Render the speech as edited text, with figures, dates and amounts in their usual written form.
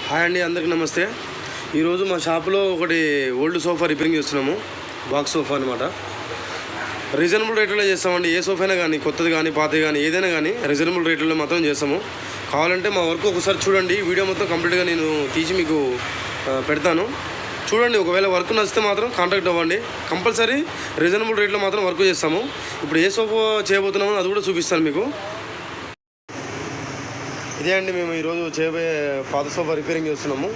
Hi అండి, అందరికీ నమస్తే. ఈరోజు మా షాప్లో ఒకటి ఓల్డ్ సోఫా రిపేరింగ్ చేస్తున్నాము. బాక్స్ సోఫా అనమాట. రీజనబుల్ రేట్లలో చేస్తామండి. ఏ సోఫా అయినా కానీ, కొత్తది కానీ, పాతది కానీ, ఏదైనా కానీ రీజనబుల్ రేట్లలో మాత్రం చేస్తాము. కావాలంటే మా వర్క్ ఒకసారి చూడండి. వీడియో మొత్తం కంప్లీట్గా నేను తీసి మీకు పెడతాను, చూడండి. ఒకవేళ వర్క్ నచ్చితే మాత్రం కాంటాక్ట్ అవ్వండి. కంపల్సరీ రీజనబుల్ రేట్లో మాత్రం వర్క్ చేస్తాము. ఇప్పుడు ఏ సోఫా చేయబోతున్నామో అది కూడా చూపిస్తాను మీకు. ఇదే అండి, మేము ఈరోజు చేయబోయే పాత సోఫా రిపేరింగ్ చేస్తున్నాము.